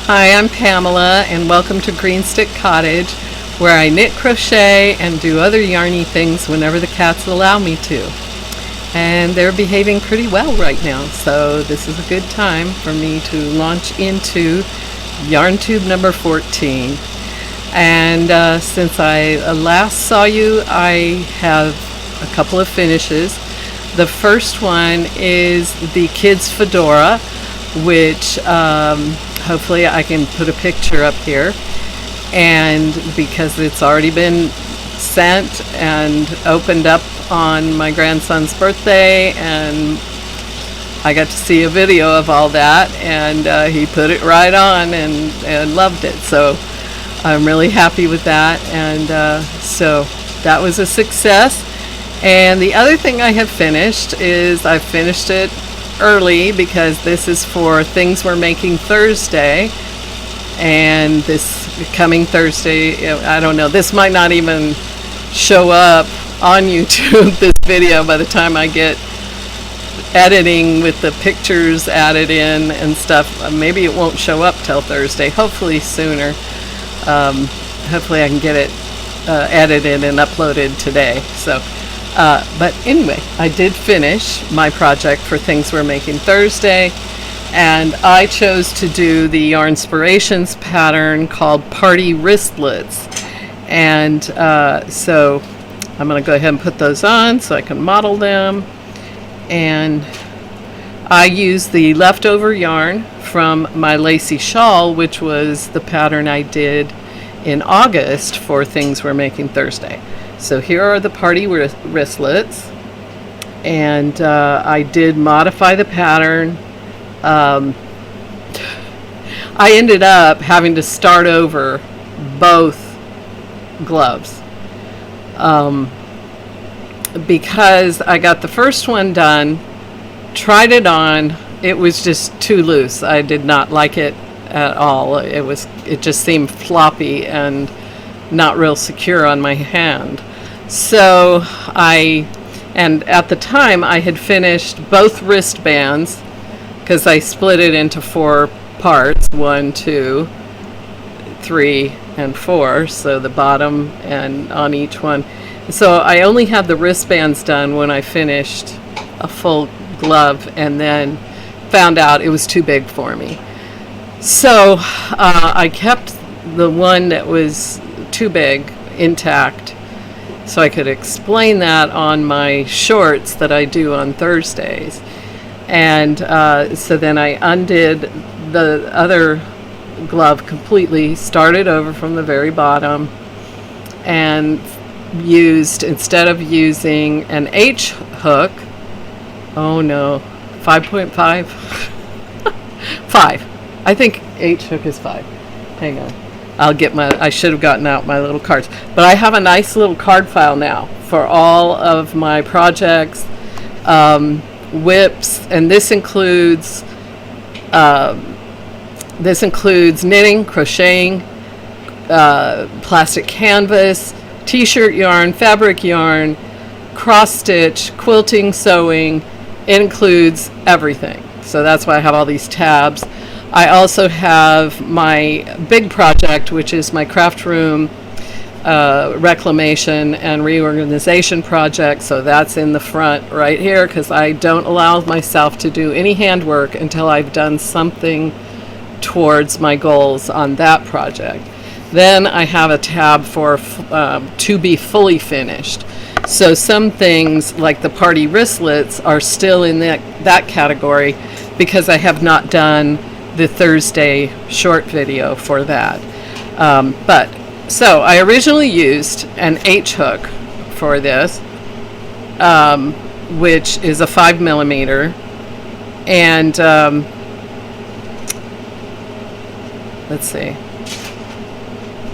Hi, I'm Pamela, and welcome to Green Stick Cottage, where I knit, crochet, and do other yarny things whenever the cats allow me to. And they're behaving pretty well right now, so this is a good time for me to launch into YarnTube number 14. And since I last saw you, I have a couple of finishes. The first one is the kids' fedora, which hopefully I can put a picture up here, and because it's already been sent and opened up on my grandson's birthday, and I got to see a video of all that, and he put it right on and loved it, so I'm really happy with that. And so that was a success. And the other thing I have finished is I finished it early because this is for Things We're Making Thursday, and this coming Thursday, I don't know, this might not even show up on YouTube, this video, by the time I get editing with the pictures added in and stuff. Maybe it won't show up till Thursday, hopefully sooner. Hopefully I can get it edited and uploaded today. So but anyway, I did finish my project for Things We're Making Thursday, and I chose to do the Yarnspirations pattern called Party Wristlets. And so I'm going to go ahead and put those on so I can model them. And I used the leftover yarn from my lacy shawl, which was the pattern I did in August for Things We're Making Thursday. So here are the party wristlets, and I did modify the pattern. I ended up having to start over both gloves because I got the first one done, tried it on, it was just too loose. I did not like it at all. It just seemed floppy and not real secure on my hand. So and at the time I had finished both wristbands because I split it into 4 parts, 1, 2, 3, and 4, so the bottom and on each one. So I only had the wristbands done when I finished a full glove, and then found out it was too big for me. So I kept the one that was too big intact, so I could explain that on my shorts that I do on Thursdays. And so then I undid the other glove completely, started over from the very bottom, and used, instead of using an H hook, oh no, 5.5? 5. I think H hook is 5. Hang on. I should have gotten out my little cards. But I have a nice little card file now for all of my projects, whips, and this includes knitting, crocheting, plastic canvas, t-shirt yarn, fabric yarn, cross stitch, quilting, sewing. It includes everything. So that's why I have all these tabs. I also have my big project, which is my craft room reclamation and reorganization project. So that's in the front right here, because I don't allow myself to do any handwork until I've done something towards my goals on that project. Then I have a tab for to be fully finished. So some things like the party wristlets are still in that category because I have not done the Thursday short video for that. So I originally used an H hook for this, which is a 5mm, and let's see,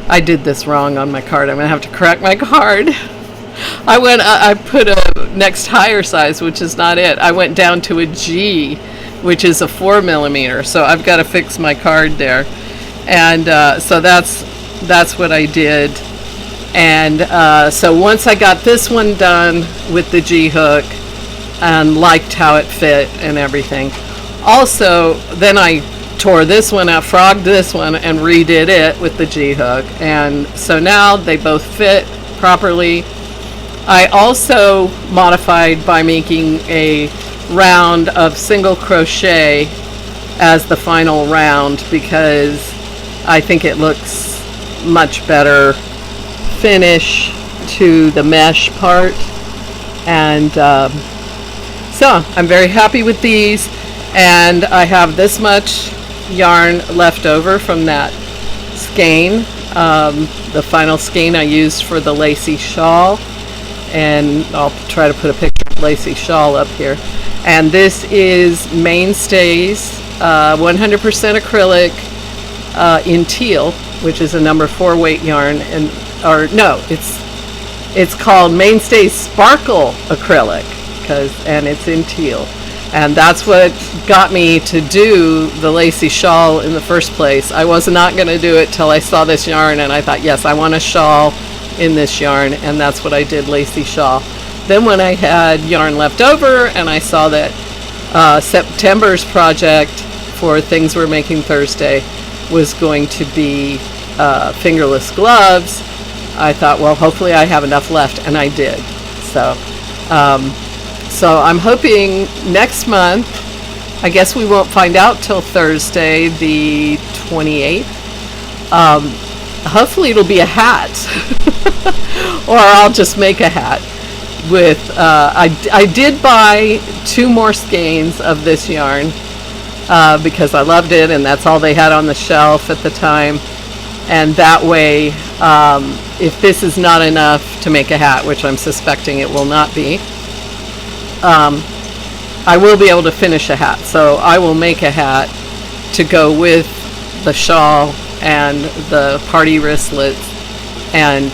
I did this wrong on my card. I'm gonna have to correct my card. I put a next higher size, which is not it. I went down to a G, which is a 4mm, so I've got to fix my card there. And so that's what I did. And so once I got this one done with the G hook and liked how it fit and everything, also then I tore this one out, frogged this one, and redid it with the G-hook. And so now they both fit properly. I also modified by making a round of single crochet as the final round, because I think it looks much better finish to the mesh part. And so I'm very happy with these, and I have this much yarn left over from that skein, the final skein I used for the lacy shawl, and I'll try to put a picture of lacy shawl up here. And this is Mainstays 100% acrylic in teal, which is a number 4 weight yarn, and it's called Mainstays Sparkle Acrylic, and it's in teal. And that's what got me to do the lacy shawl in the first place. I was not going to do it till I saw this yarn, and I thought, yes, I want a shawl in this yarn, and that's what I did, lacy shawl. Then when I had yarn left over and I saw that September's project for Things We're Making Thursday was going to be fingerless gloves, I thought, well, hopefully I have enough left, and I did. So I'm hoping next month, I guess we won't find out till Thursday, the 28th. Hopefully it'll be a hat, or I'll just make a hat with, I did buy 2 more skeins of this yarn because I loved it, and that's all they had on the shelf at the time. And that way, if this is not enough to make a hat, which I'm suspecting it will not be, I will be able to finish a hat. So I will make a hat to go with the shawl and the party wristlets, and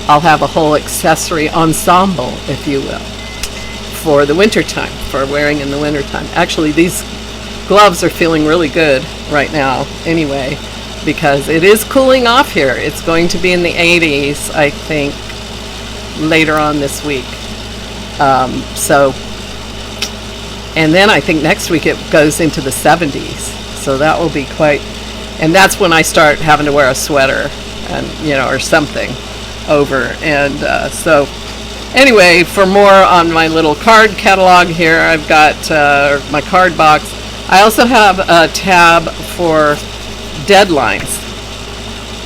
I'll have a whole accessory ensemble, if you will, for the winter time, for wearing in the winter time. Actually, these gloves are feeling really good right now anyway, because it is cooling off here. It's going to be in the 80s, I think, later on this week. And then I think next week it goes into the 70s. So that will be quite, and that's when I start having to wear a sweater, and or something over. And so anyway, for more on my little card catalog here, I've got my card box. I also have a tab for deadlines.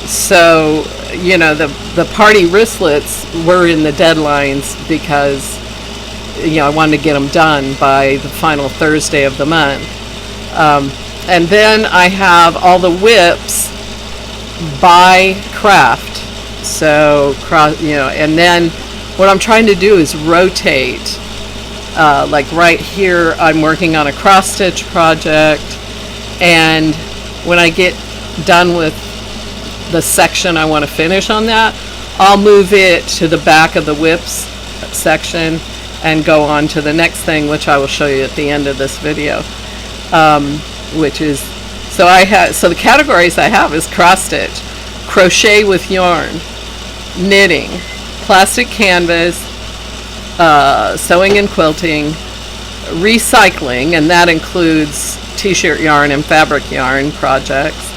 So the party wristlets were in the deadlines because I wanted to get them done by the final Thursday of the month. And then I have all the whips by craft. So and then what I'm trying to do is rotate. Like right here, I'm working on a cross stitch project, and when I get done with the section I want to finish on that, I'll move it to the back of the whips section and go on to the next thing, which I will show you at the end of this video. Which is, so the categories I have is cross stitch, crochet with yarn, knitting, plastic canvas, sewing and quilting, recycling, and that includes t-shirt yarn and fabric yarn projects.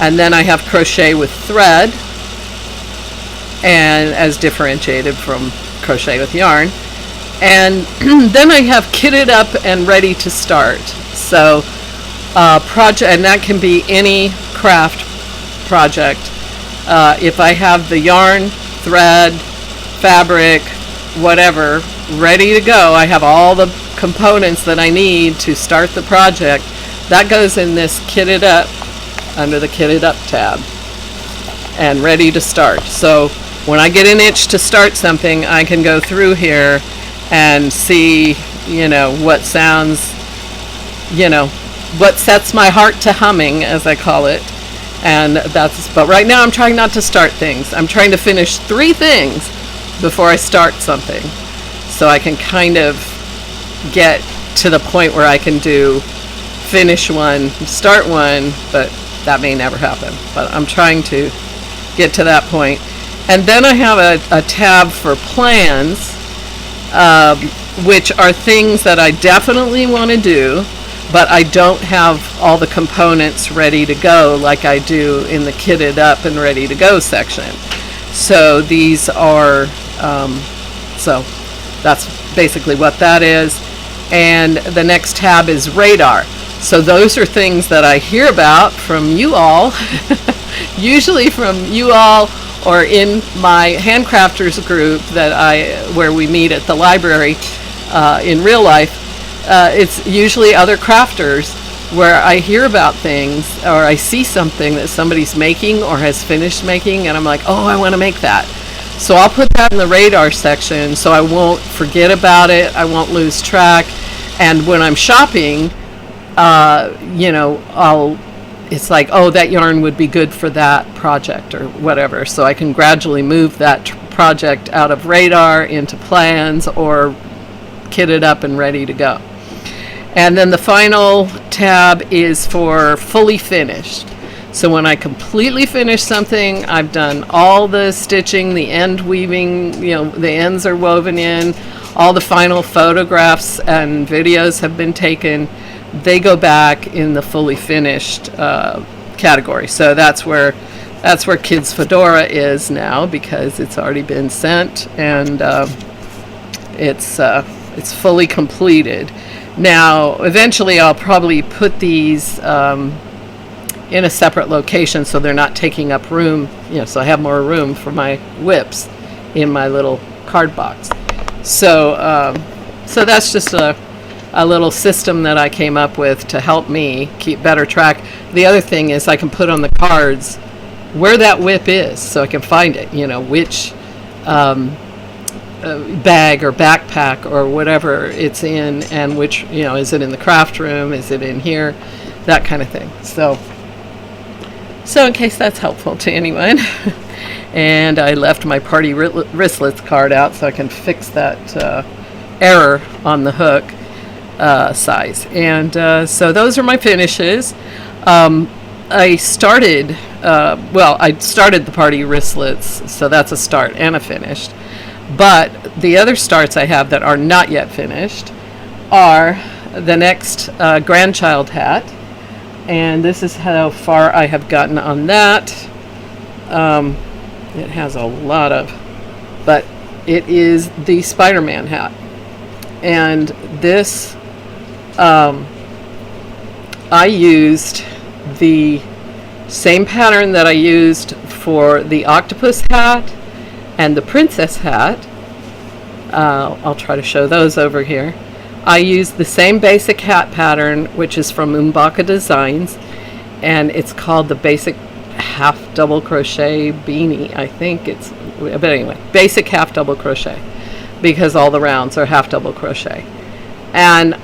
And then I have crochet with thread, and as differentiated from crochet with yarn. And then I have kitted up and ready to start. So project, and that can be any craft project. If I have the yarn, thread, fabric, whatever, ready to go, I have all the components that I need to start the project. That goes in this kitted up, under the kitted up tab, and ready to start. So when I get an itch to start something, I can go through here and see, what sounds, what sets my heart to humming, as I call it. And but right now I'm trying not to start things. I'm trying to finish 3 things before I start something, so I can kind of get to the point where I can finish one, start one, but that may never happen. But I'm trying to get to that point. And then I have a tab for plans, which are things that I definitely want to do, but I don't have all the components ready to go like I do in the kitted up and ready to go section. So these are, so that's basically what that is. And the next tab is radar. So those are things that I hear about from you all, usually from you all or in my handcrafters group where we meet at the library in real life. It's usually other crafters where I hear about things or I see something that somebody's making or has finished making, and I'm like, oh, I want to make that. So I'll put that in the radar section so I won't forget about it, I won't lose track. And when I'm shopping, it's like, oh, that yarn would be good for that project or whatever. So I can gradually move that project out of radar into plans or kitted up and ready to go. And then the final tab is for fully finished. So when I completely finish something, I've done all the stitching, the end weaving, the ends are woven in, all the final photographs and videos have been taken. They go back in the fully finished category. So that's where Kids Fedora is now, because it's already been sent and it's fully completed. Now, eventually I'll probably put these in a separate location so they're not taking up room, so I have more room for my whips in my little card box. So that's just a little system that I came up with to help me keep better track. The other thing is I can put on the cards where that whip is so I can find it, which bag or backpack or whatever it's in, and which, is it in the craft room, is it in here, that kind of thing. So in case that's helpful to anyone. And I left my party wristlets card out so I can fix that error on the hook size. And so those are my finishes. I started the party wristlets, so that's a start and a finished. But the other starts I have that are not yet finished are the next grandchild hat. And this is how far I have gotten on that. It has a lot of, but it is the Spiderman hat. And this, I used the same pattern that I used for the octopus hat and the princess hat. I'll try to show those over here. I used the same basic hat pattern, which is from Umbaka Designs, and it's called the basic half double crochet beanie. I think but anyway, basic half double crochet, because all the rounds are half double crochet. And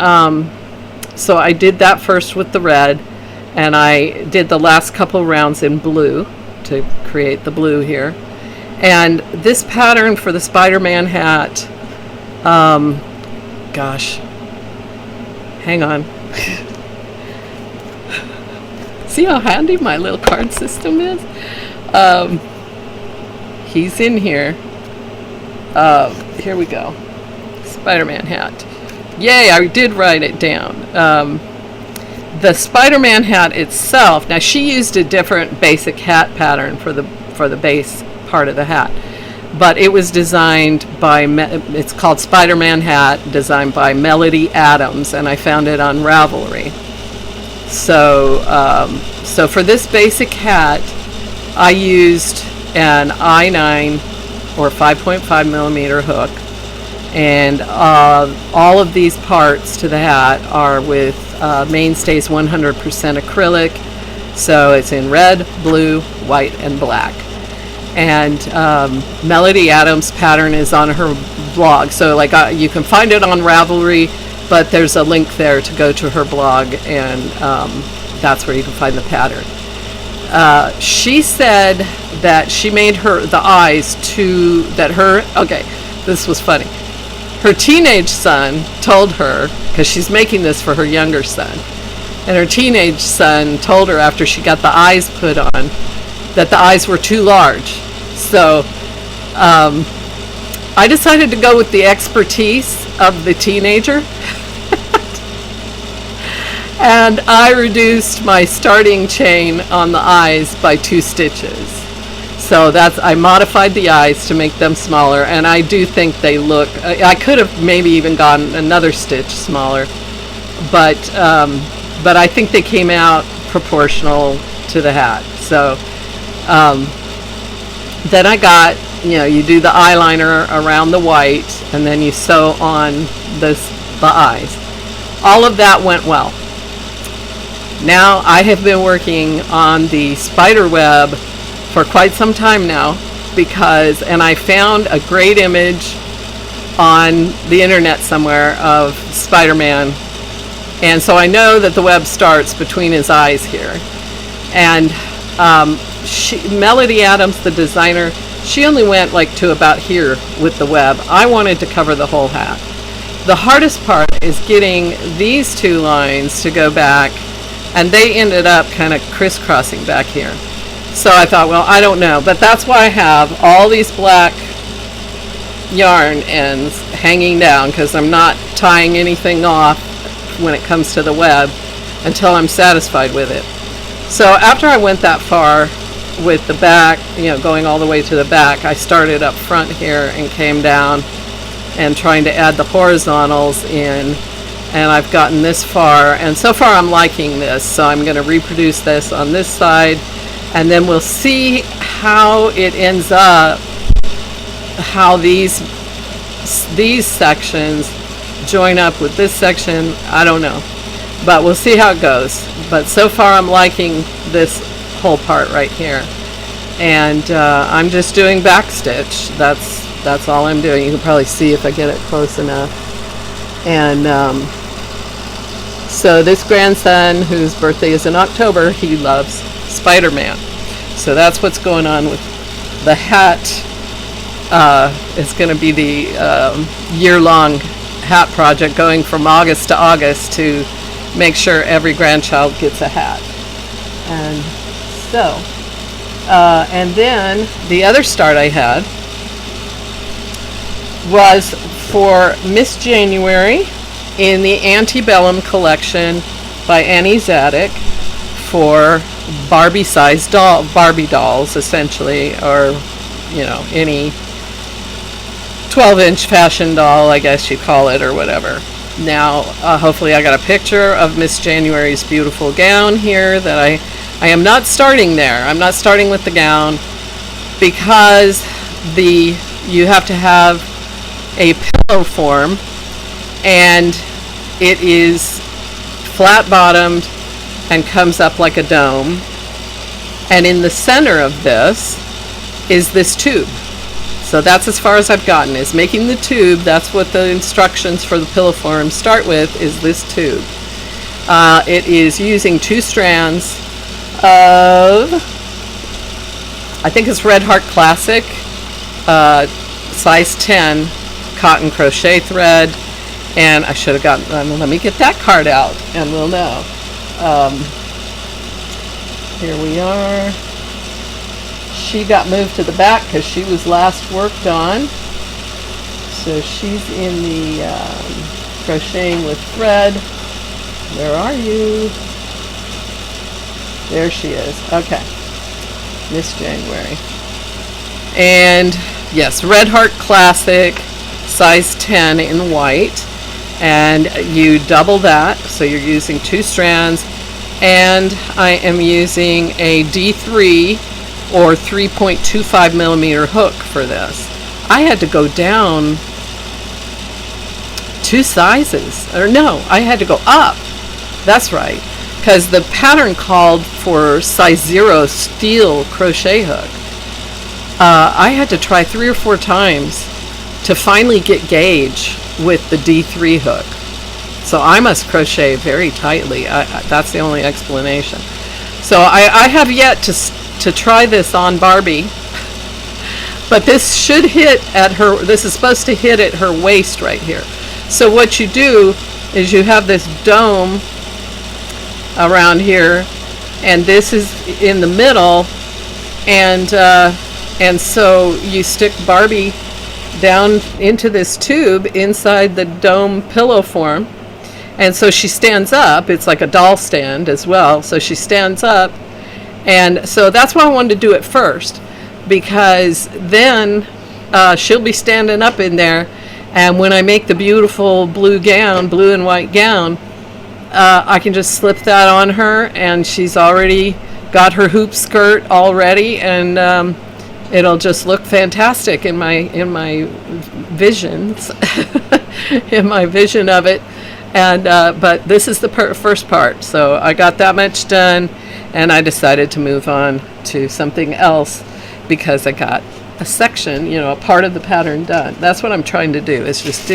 so I did that first with the red, and I did the last couple rounds in blue to create the blue here. And this pattern for the Spider-Man hat, gosh, hang on. See how handy my little card system is? He's in here. Here we go. Spider-Man hat. Yay, I did write it down. The Spider-Man hat itself, now she used a different basic hat pattern for the base part of the hat, but it was designed by, it's called Spider-Man hat, designed by Melody Adams, and I found it on Ravelry. So for this basic hat, I used an I9 or 5.5 millimeter hook, and all of these parts to the hat are with Mainstays 100% acrylic, so it's in red, blue, white, and black. And Melody Adams' pattern is on her blog, so you can find it on Ravelry, but there's a link there to go to her blog, and that's where you can find the pattern. She said that she made the eyes okay, this was funny. Her teenage son told her, because she's making this for her younger son, and her teenage son told her after she got the eyes put on that the eyes were too large. So I decided to go with the expertise of the teenager And I reduced my starting chain on the eyes by 2 stitches. So I modified the eyes to make them smaller, and I do think they look, I could have maybe even gotten another stitch smaller, but I think they came out proportional to the hat. So then I got, you do the eyeliner around the white, and then you sew on the eyes. All of that went well. Now I have been working on the spider web for quite some time now, and I found a great image on the internet somewhere of Spiderman, and so I know that the web starts between his eyes here. And Melody Adams, the designer, she only went like to about here with the web. I wanted to cover the whole hat. The hardest part is getting these 2 lines to go back, and they ended up kind of crisscrossing back here. So I thought, well, I don't know, but that's why I have all these black yarn ends hanging down, because I'm not tying anything off when it comes to the web until I'm satisfied with it. So after I went that far with the back, going all the way to the back, I started up front here and came down and trying to add the horizontals in, and I've gotten this far, and so far I'm liking this. So I'm going to reproduce this on this side, and then we'll see how it ends up, how these sections join up with this section. I don't know, but we'll see how it goes. But so far I'm liking this whole part right here, and I'm just doing back stitch. That's all I'm doing. You can probably see if I get it close enough. And so this grandson, whose birthday is in October, he loves Spider-Man. So that's what's going on with the hat. It's going to be the year-long hat project, going from August to August to make sure every grandchild gets a hat. And so, and then the other start I had was for Miss January in the Antebellum collection by Annie Zadek for Barbie-sized Barbie dolls, essentially, or any 12-inch fashion doll, I guess you call it, or whatever. Now, hopefully I got a picture of Miss January's beautiful gown here. That I am not starting there. I'm not starting with the gown, because you have to have a pillow form, and it is flat bottomed and comes up like a dome, and in the center of this is this tube. So that's as far as I've gotten, is making the tube. That's what the instructions for the pillow form start with, is this tube. It is using 2 strands of, I think it's Red Heart Classic, size 10 cotton crochet thread, and I should have gotten, let me get that card out and we'll know. Here we are. She got moved to the back because she was last worked on. So she's in the crocheting with thread. Where are you? There she is. Okay. Miss January. And yes, Red Heart Classic, size 10 in white. And you double that, so you're using 2 strands. And I am using a D3 or 3.25 millimeter hook for this. I had to go down 2 sizes, or no, I had to go up. That's right, because the pattern called for size 0 steel crochet hook. I had to try 3 or 4 times to finally get gauge with the D3 hook. So I must crochet very tightly. That's the only explanation. So I have yet to try this on Barbie, but this should hit at her, this is supposed to hit at her waist right here. So what you do is you have this dome around here, and this is in the middle, and so you stick Barbie down into this tube inside the dome pillow form, And so she stands up. It's like a doll stand as well. So she stands up. And so that's why I wanted to do it first, because then she'll be standing up in there. And when I make the beautiful blue and white gown, I can just slip that on her, and she's already got her hoop skirt all ready, and it'll just look fantastic in my visions, in my vision of it. And but this is the first part, so I got that much done, and I decided to move on to something else because I got a section, a part of the pattern done. That's what I'm trying to do, is just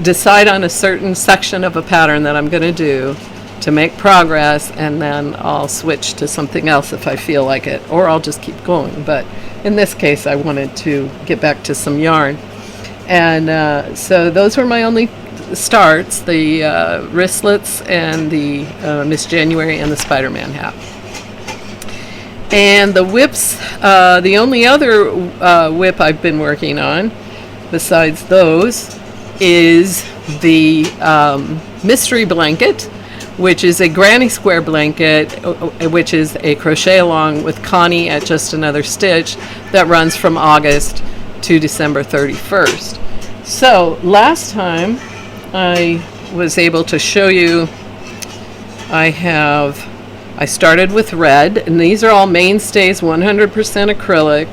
decide on a certain section of a pattern that I'm going to do to make progress, and then I'll switch to something else if I feel like it, or I'll just keep going. But in this case, I wanted to get back to some yarn. And so those were my only starts, the wristlets and the Miss January and the Spiderman hat. And the whips, the only other whip I've been working on besides those is the mystery blanket, which is a granny square blanket, which is a crochet along with Connie at Just Another Stitch, that runs from August to December 31st. So last time I was able to show you, I started with red, and these are all mainstays, 100% acrylic.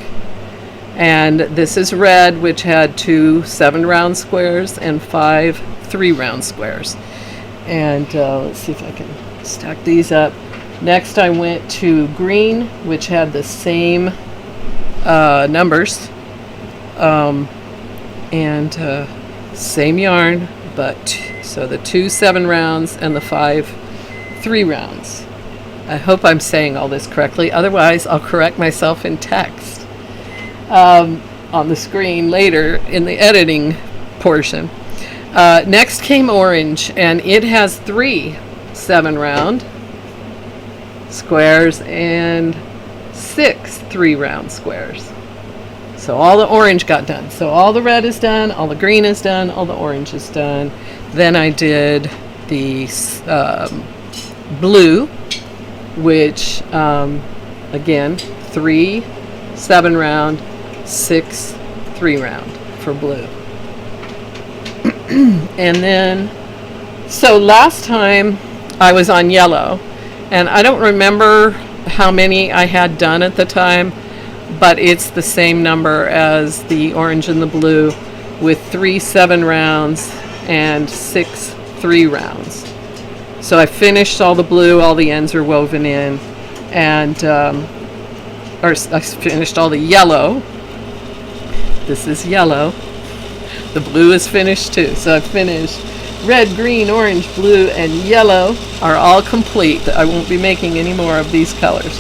And this is red, which had 2 7-round squares and 5 3-round squares. And let's see if I can stack these up. Next I went to green, which had the same numbers and same yarn, but so the 2 7-rounds and the 5 3-rounds. I hope I'm saying all this correctly. Otherwise, I'll correct myself in text on the screen later in the editing portion. Next came orange, and it has 3 7-round squares and 6 3-round squares. So all the orange got done. So all the red is done, all the green is done, all the orange is done. Then I did the blue, which again, 3 7-round, 6 3-round for blue. And then, so last time I was on yellow, and I don't remember how many I had done at the time, but it's the same number as the orange and the blue, with 3 7-rounds and 6 3-rounds. So I finished all the blue, all the ends are woven in, and or I finished all the yellow. This is yellow. The blue is finished too. So I finished red, green, orange, blue, and yellow are all complete. I won't be making any more of these colors.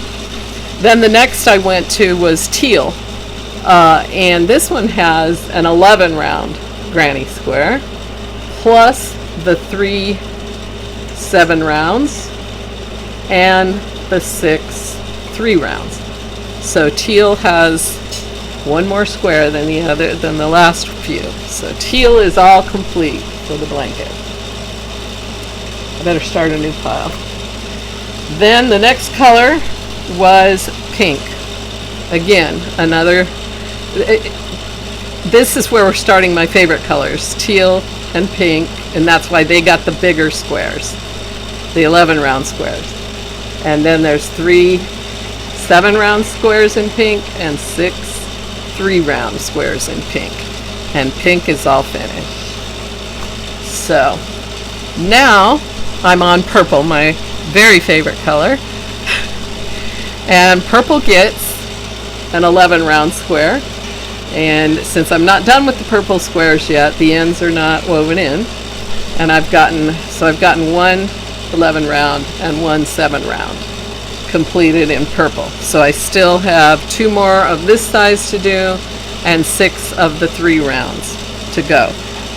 Then the next I went to was teal. And this one has an 11-round granny square, plus the 3 7-rounds and the 6 3-rounds. So teal has one more square than the last few. So teal is all complete for the blanket. I better start a new pile. Then the next color was pink. Again, this is where we're starting my favorite colors, teal and pink, and that's why they got the bigger squares, the 11-round squares. And then there's 3 7-round squares in pink and 6 3-round squares in pink. And pink is all finished. So now I'm on purple, my very favorite color. And purple gets an 11-round square. And since I'm not done with the purple squares yet, the ends are not woven in. And I've gotten one 11-round and one 7-round completed in purple. So I still have 2 more of this size to do and 6 of the 3-rounds to go.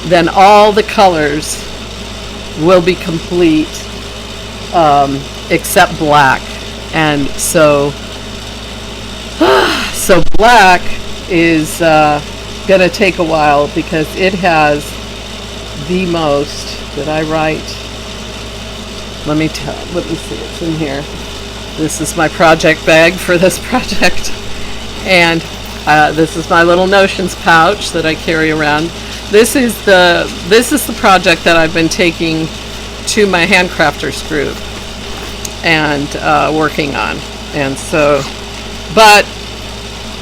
Then all the colors will be complete except black. And so black is going to take a while because it has the most Did I write? Let me see, it's in here. This is my project bag for this project. And this is my little notions pouch that I carry around. This is the project that I've been taking to my handcrafters group and working on. And so, but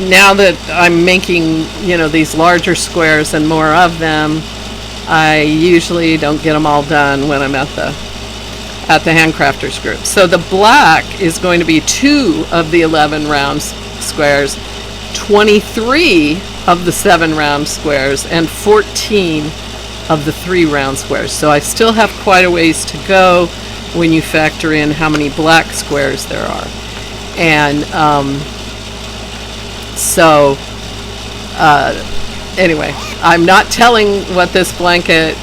now that I'm making, these larger squares and more of them, I usually don't get them all done when I'm at the handcrafters group. So the black is going to be 2 of the 11 round squares, 23 of the 7 round squares, and 14 of the 3 round squares. So I still have quite a ways to go when you factor in how many black squares there are. And anyway, I'm not telling what this blanket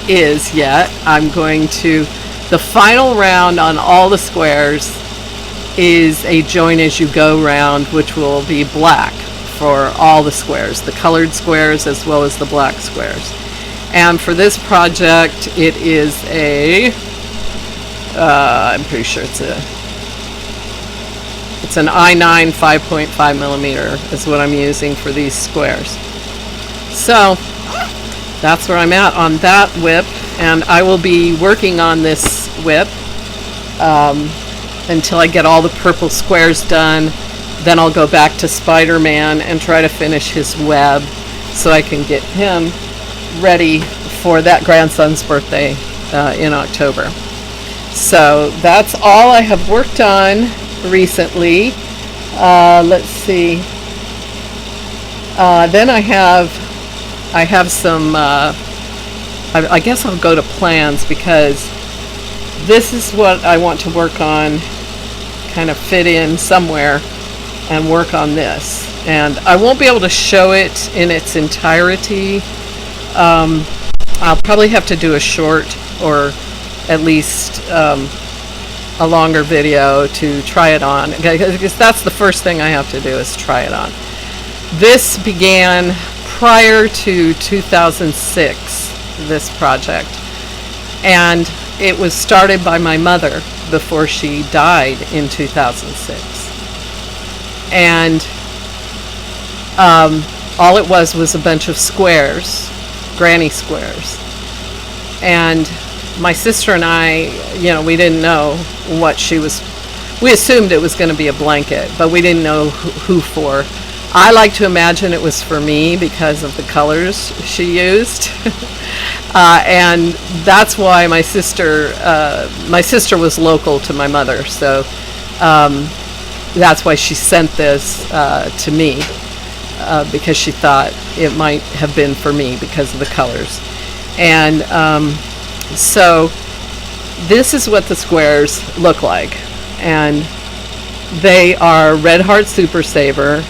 is yet. I'm going to, the final round on all the squares is a join as you go round, which will be black for all the squares, the colored squares as well as the black squares. And for this project, it is I'm pretty sure it's an I9 5.5 millimeter is what I'm using for these squares. So that's where I'm at on that whip, and I will be working on this whip until I get all the purple squares done. Then I'll go back to Spiderman and try to finish his web so I can get him ready for that grandson's birthday in October. So that's all I have worked on recently. Let's see. Then I have some, I guess I'll go to plans, because this is what I want to work on, kind of fit in somewhere and work on this. And I won't be able to show it in its entirety. I'll probably have to do a short, or at least a longer video to try it on, because that's the first thing I have to do, is try it on. This began prior to 2006, this project, and it was started by my mother before she died in 2006. And all it was a bunch of squares, granny squares. And my sister and I, we didn't know what we assumed it was going to be a blanket, but we didn't know who for. I like to imagine it was for me because of the colors she used. And that's why my sister was local to my mother, so that's why she sent this to me, because she thought it might have been for me because of the colors. And so this is what the squares look like, and they are Red Heart Super Saver,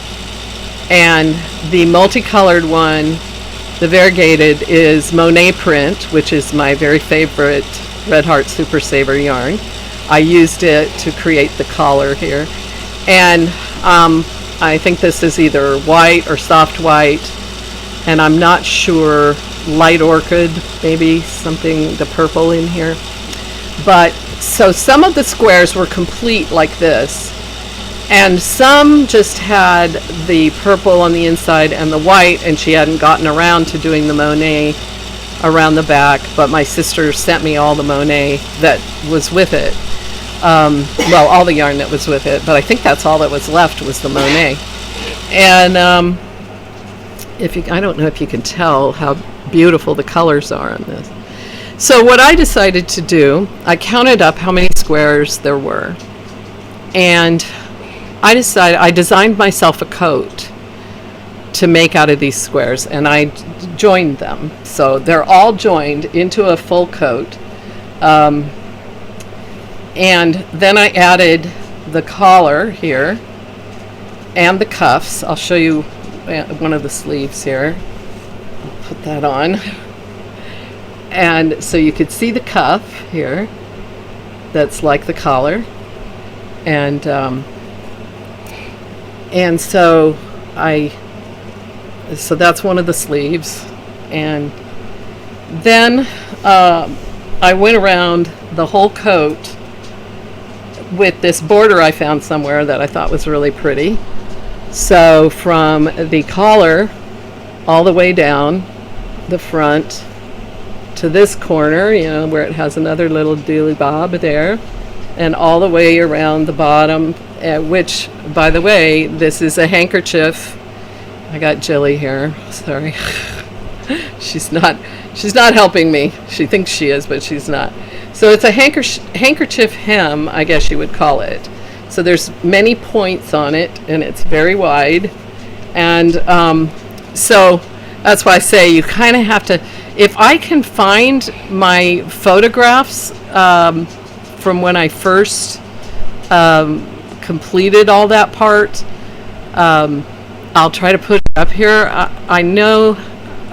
and the multicolored one, the variegated, is Monet Print, which is my very favorite Red Heart Super Saver yarn. I used it to create the collar here, and I think this is either white or soft white, and I'm not sure, light orchid, maybe something, the purple in here. But so some of the squares were complete like this, and some just had the purple on the inside and the white, and she hadn't gotten around to doing the Monet around the back, but my sister sent me all the Monet that was with it. Well, all the yarn that was with it, but I think that's all that was left was the Monet. And I don't know if you can tell how beautiful the colors are on this. So what I decided to do, I counted up how many squares there were, and I designed myself a coat to make out of these squares, and I joined them. So they're all joined into a full coat. And then I added the collar here and the cuffs. I'll show you one of the sleeves here. I'll put that on. And so you could see the cuff here that's like the collar. And so that's one of the sleeves. And Then I went around the whole coat with this border I found somewhere that I thought was really pretty. So from the collar all the way down the front to this corner, you know, where it has another little dooley bob there, and all the way around the bottom, which, by the way, this is a handkerchief. I got Jilly here, sorry. she's not helping me. She thinks she is, but she's not. So it's a handkerchief hem, I guess you would call it. So there's many points on it, and it's very wide. And so that's why I say you kind of have to, if I can find my photographs from when I first completed all that part, I'll try to put it up here. I know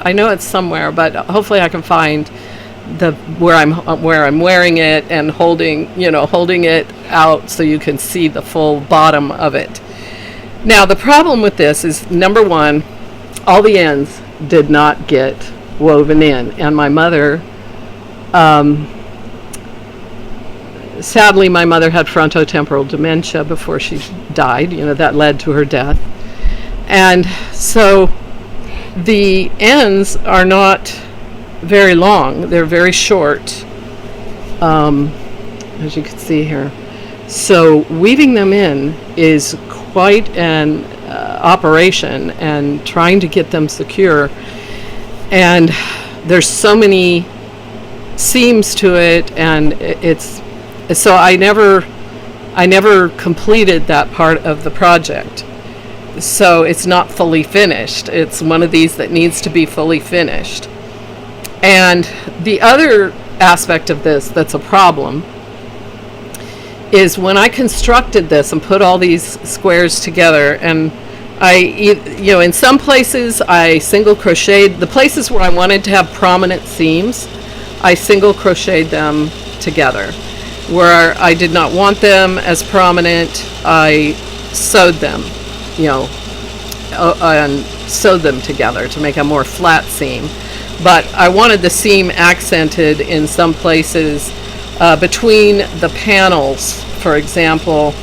it's somewhere, but hopefully I can find where I'm wearing it and holding it out so you can see the full bottom of it. Now the problem with this is, number one, all the ends did not get woven in, and my mother, sadly my mother had frontotemporal dementia before she died. You know, that led to her death. And so the ends are not very long, they're very short, as you can see here. So weaving them in is quite an operation, and trying to get them secure. And there's so many seams to it, and it's so I never completed that part of the project. So it's not fully finished. It's one of these that needs to be fully finished. And the other aspect of this that's a problem is when I constructed this and put all these squares together, and in some places I single crocheted, the places where I wanted to have prominent seams, I single crocheted them together. Where I did not want them as prominent, I sewed them, and sewed them together to make a more flat seam. But I wanted the seam accented in some places between the panels. For example,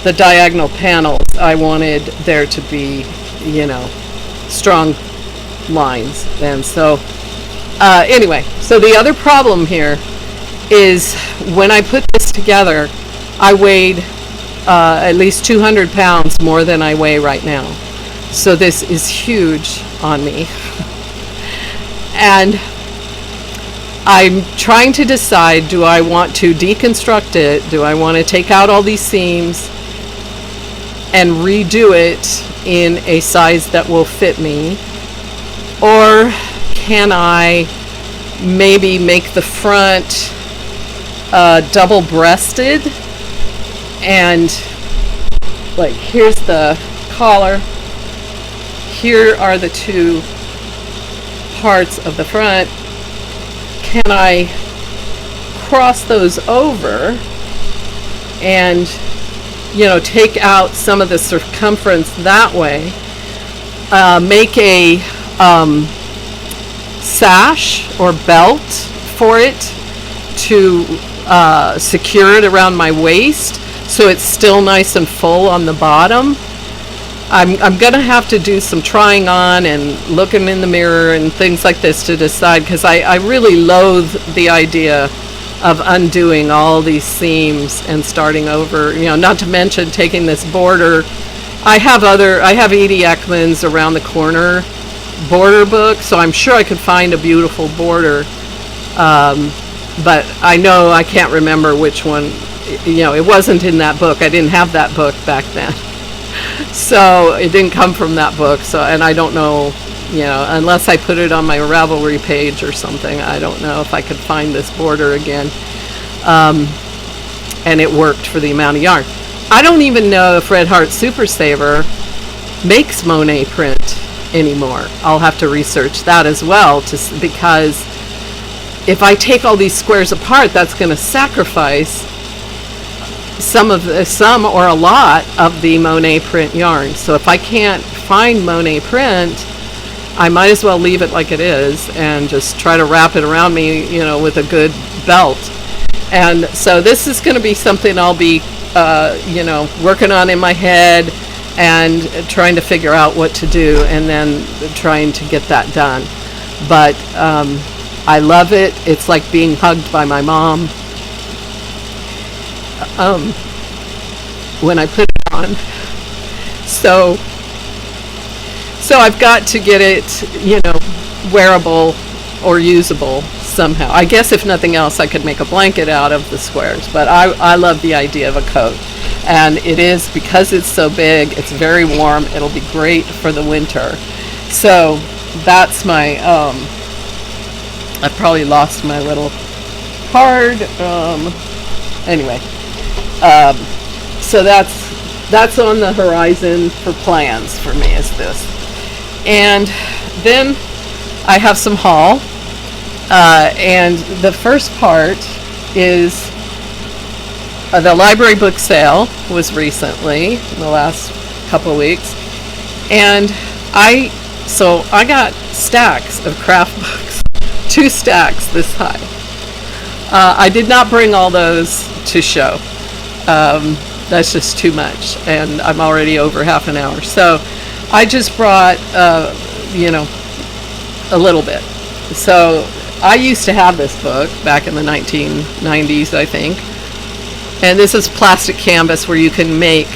the diagonal panels, I wanted there to be, strong lines. And so, anyway, so the other problem here is when I put this together, I weighed at least 200 pounds more than I weigh right now. So this is huge on me. And I'm trying to decide, do I want to deconstruct it? Do I want to take out all these seams and redo it in a size that will fit me? Or can I maybe make the front double-breasted, and like here's the collar, here are the two parts of the front. Can I cross those over and take out some of the circumference that way, make a sash or belt for it to secure it around my waist so it's still nice and full on the bottom. I'm gonna have to do some trying on and looking in the mirror and things like this to decide, because I really loathe the idea of undoing all these seams and starting over, not to mention taking this border. I have Edie Ekman's Around the Corner border book, so I'm sure I could find a beautiful border, but I know I can't remember which one. It wasn't in that book. I didn't have that book back then. So it didn't come from that book. So, and I don't know, unless I put it on my Ravelry page or something, I don't know if I could find this border again. And it worked for the amount of yarn. I don't even know if Red Heart Super Saver makes Monet print anymore. I'll have to research that as well, because if I take all these squares apart, that's going to sacrifice some or a lot of the Monet print yarn. So if I can't find Monet print, I might as well leave it like it is and just try to wrap it around me, with a good belt. And so this is going to be something I'll be, working on in my head and trying to figure out what to do, and then trying to get that done. But I love it. It's like being hugged by my mom when I put it on. So I've got to get it, wearable or usable somehow. I guess if nothing else, I could make a blanket out of the squares, but I love the idea of a coat. And it is, because it's so big, it's very warm. It'll be great for the winter. So that's my, I probably lost my little card. Anyway, so that's on the horizon for plans for me, is this. And then I have some haul. And the first part is the library book sale was recently, in the last couple of weeks. And I got stacks of craft books, 2 stacks this high. I did not bring all those to show. That's just too much, and I'm already over half an hour. So I just brought, a little bit. So I used to have this book back in the 1990s, I think. And this is plastic canvas where you can make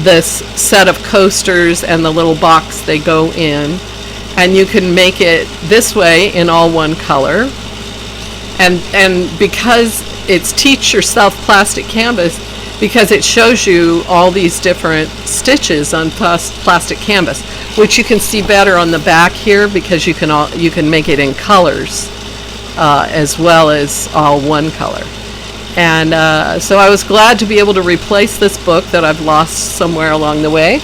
this set of coasters and the little box they go in. And you can make it this way in all one color. And because it's Teach Yourself plastic canvas, because it shows you all these different stitches on plastic canvas, which you can see better on the back here, because you can make it in colors as well as all one color. And so I was glad to be able to replace this book that I've lost somewhere along the way.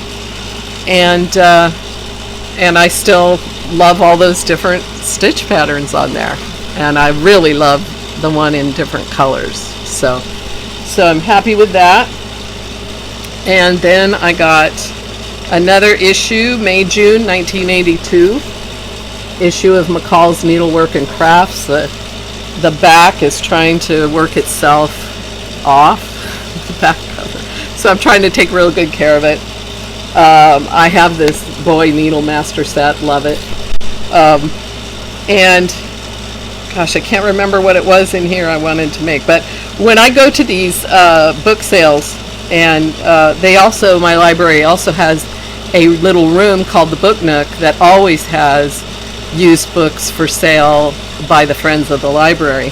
And I still love all those different stitch patterns on there. And I really love the one in different colors. So I'm happy with that. And then I got another issue, May-June 1982, issue of McCall's Needlework and Crafts. The back is trying to work itself off, the back cover. So I'm trying to take real good care of it. I have this Boy Needle Master set, love it. And gosh, I can't remember what it was in here I wanted to make. But when I go to these book sales, and my library also has a little room called the Book Nook that always has used books for sale by the Friends of the Library.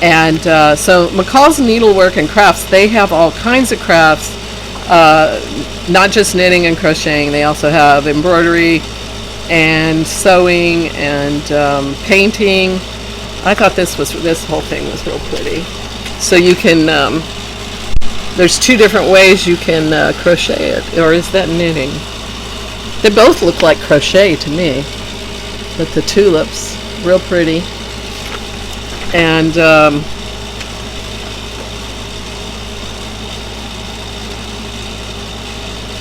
And so McCall's Needlework and Crafts, they have all kinds of crafts, not just knitting and crocheting. They also have embroidery and sewing and painting. I thought this whole thing was real pretty. So you can, there's 2 different ways you can crochet it, or is that knitting? They both look like crochet to me, but the tulips, real pretty. And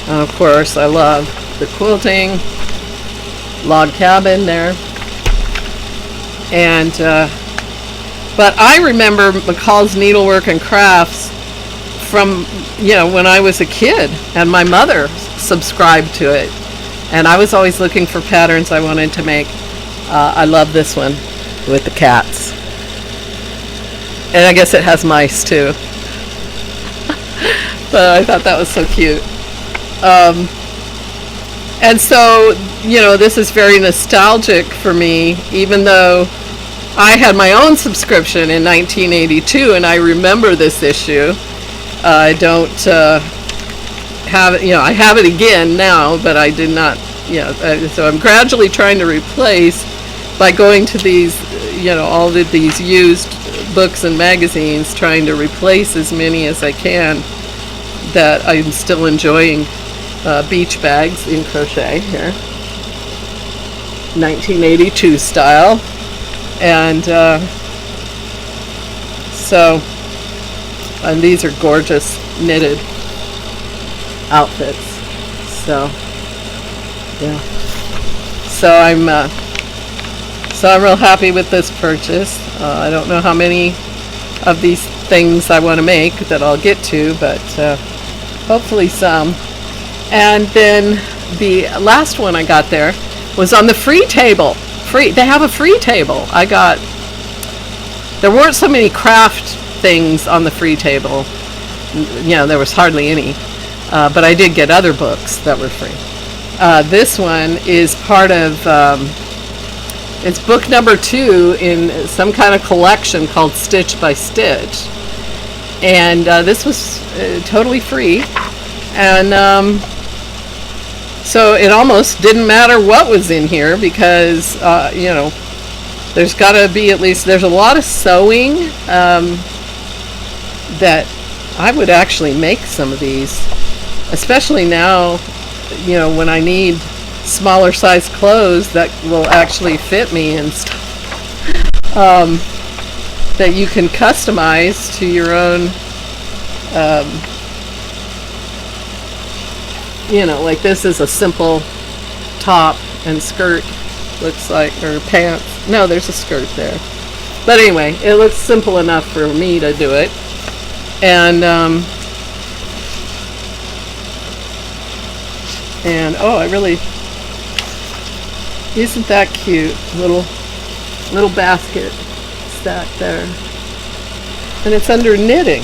of course I love the quilting, log cabin there. And but I remember McCall's Needlework and Crafts from when I was a kid, and my mother subscribed to it, and I was always looking for patterns I wanted to make. I love this one with the cats, and I guess it has mice too. But I thought that was so cute. And so this is very nostalgic for me, even though I had my own subscription in 1982, and I remember this issue. I don't have it, I have it again now, but I did not, so I'm gradually trying to replace by going to these, all of these used books and magazines, trying to replace as many as I can that I'm still enjoying. Beach bags in crochet here, 1982 style. And and these are gorgeous knitted outfits. So yeah, So I'm real happy with this purchase. I don't know how many of these things I want to make that I'll get to, but hopefully some. And then the last one I got there was on the free table. They have a free table. There weren't so many craft things on the free table. There was hardly any. But I did get other books that were free. This one is part of, it's book number 2 in some kind of collection called Stitch by Stitch. And this was totally free. And so it almost didn't matter what was in here because, there's got to be there's a lot of sewing that I would actually make some of these, especially now, when I need smaller size clothes that will actually fit me and stuff, that you can customize to your own, like this is a simple top and skirt, looks like, or pants. No, there's a skirt there. But anyway, it looks simple enough for me to do it. And isn't that cute? Little basket stack there. And it's under knitting.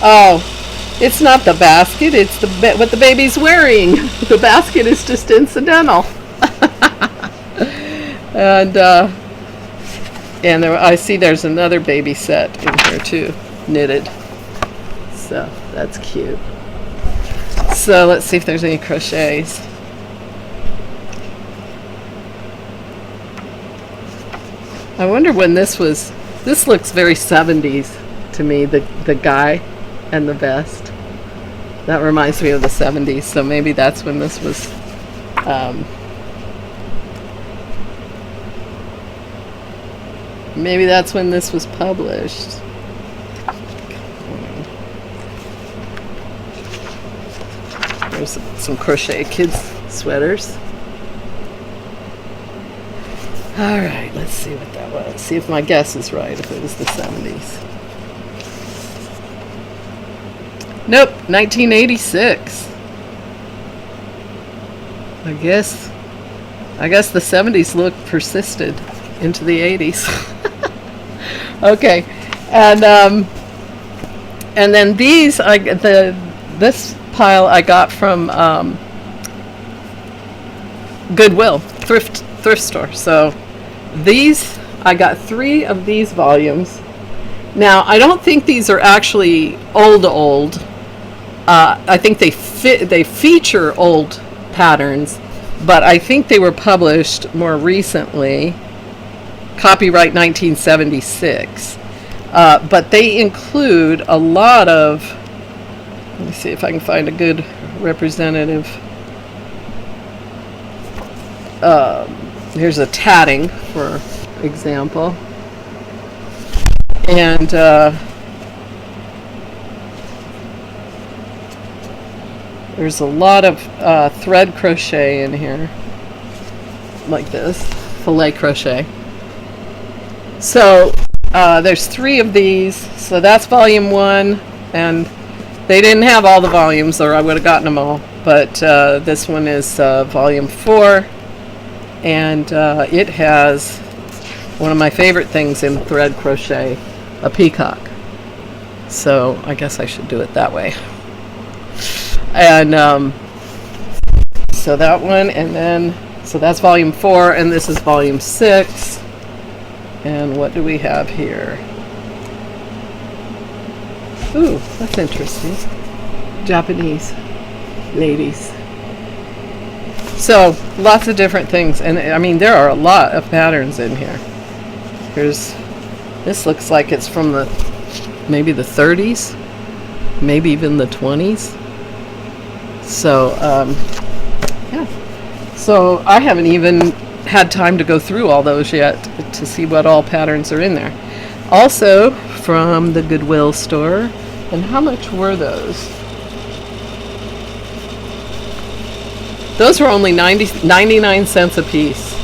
Oh, it's not the basket, it's what the baby's wearing. The basket is just incidental. And I see there's another baby set in here too, knitted. So that's cute. So let's see if there's any crochets. I wonder when this looks very 70s to me, the guy and the vest. That reminds me of the 70s, so maybe that's when this was maybe that's when this was published. There's some crochet kids sweaters. Alright, let's see what that was. See if my guess is right, if it was the 70s. Nope, 1986. I guess the 70s look persisted into the 80s. Okay, and then these this pile I got from Goodwill thrift store. So these, I got 3 of these volumes. Now I don't think these are actually old. I think they feature old patterns, but I think they were published more recently. Copyright 1976. But they include a lot of, let me see if I can find a good representative. Here's a tatting, for example. And there's a lot of thread crochet in here, like this, filet crochet. So there's 3 of these, so that's volume 1, and they didn't have all the volumes or I would have gotten them all, but this one is volume 4, and it has one of my favorite things in thread crochet, a peacock. So I guess I should do it that way. And so that one, and then, so that's volume 4, and this is volume 6. And what do we have here? Ooh, that's interesting. Japanese ladies. So, lots of different things. And I mean, there are a lot of patterns in here. This looks like it's from maybe the 30s, maybe even the 20s. So, yeah. So, I haven't even had time to go through all those yet to see what all patterns are in there. Also from the Goodwill store. And how much were those? Those were only 99 cents a piece.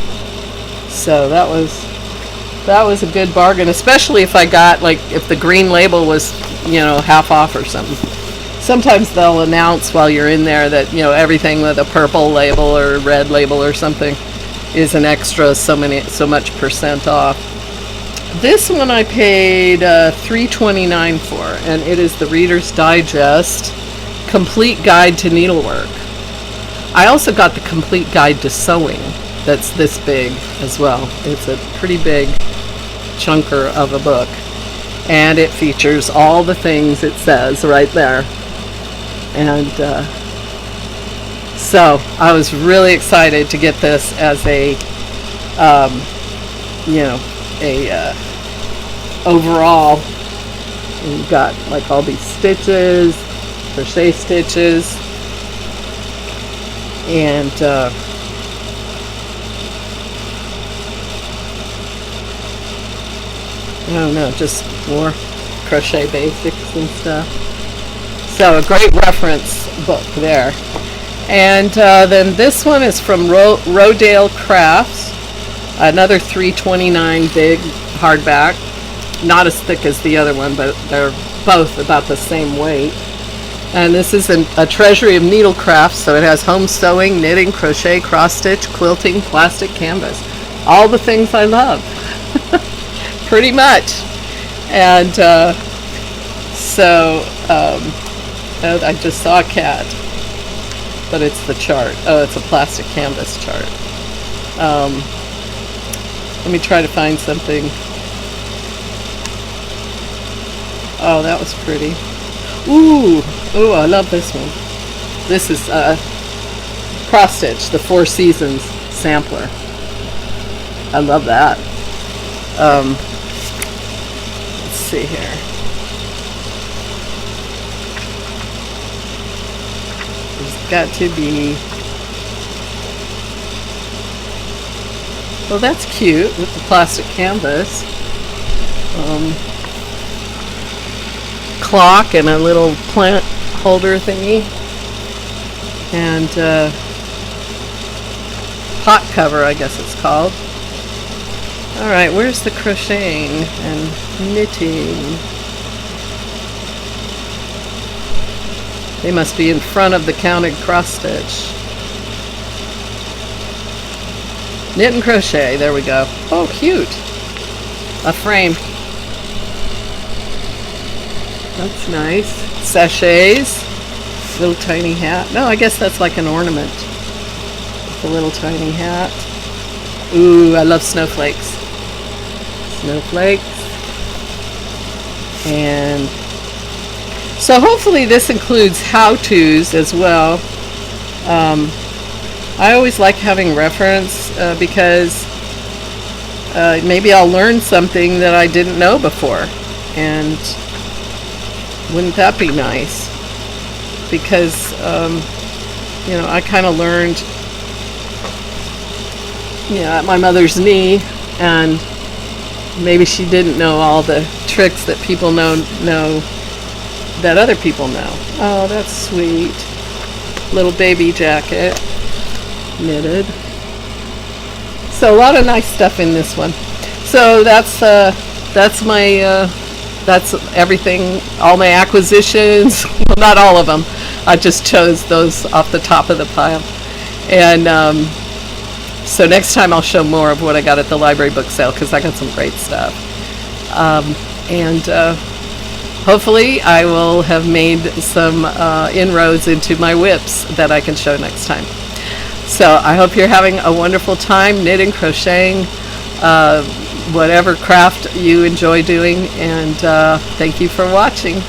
So that was a good bargain, especially if I got, like, if the green label was, half off or something. Sometimes they'll announce while you're in there that, everything with a purple label or red label or something is an extra so much percent off. This one I paid $3.29 for, and it is the Reader's Digest Complete Guide to Needlework. I also got the Complete Guide to Sewing that's this big as well. It's a pretty big chunker of a book, and it features all the things it says right there. And so I was really excited to get this as a overall. And you've got like all these stitches, crochet stitches, and I don't know, just more crochet basics and stuff. So a great reference book there. And then this one is from Rodale Crafts, another $3.29 big hardback, not as thick as the other one, but they're both about the same weight. And this is a treasury of needlecraft, so it has home sewing, knitting, crochet, cross stitch, quilting, plastic canvas, all the things I love. Pretty much. And I just saw a cat, but it's the chart. Oh, it's a plastic canvas chart. Let me try to find something. Oh, that was pretty. Ooh, I love this one. This is cross stitch, the Four Seasons sampler. I love that. Let's see here. There's got to be. Well, that's cute with the plastic canvas. Clock and a little plant holder thingy. And pot cover, I guess it's called. Alright, where's the crocheting and knitting? They must be in front of the counted cross stitch. Knit and crochet, there we go. Oh, cute. A frame. That's nice. Sachets. Little tiny hat. No, I guess that's like an ornament. With a little tiny hat. Ooh, I love snowflakes. Snowflakes. And so hopefully this includes how-tos as well. I always like having reference because maybe I'll learn something that I didn't know before. And wouldn't that be nice? Because, I kind of learned, at my mother's knee, and maybe she didn't know all the tricks that people know that other people know. Oh, that's sweet. Little baby jacket, knitted. So a lot of nice stuff in this one. So that's my that's everything, all my acquisitions. Well, not all of them. I just chose those off the top of the pile. And so next time I'll show more of what I got at the library book sale, because I got some great stuff. Hopefully I will have made some inroads into my whips that I can show next time. So I hope you're having a wonderful time knitting, crocheting, whatever craft you enjoy doing, and thank you for watching.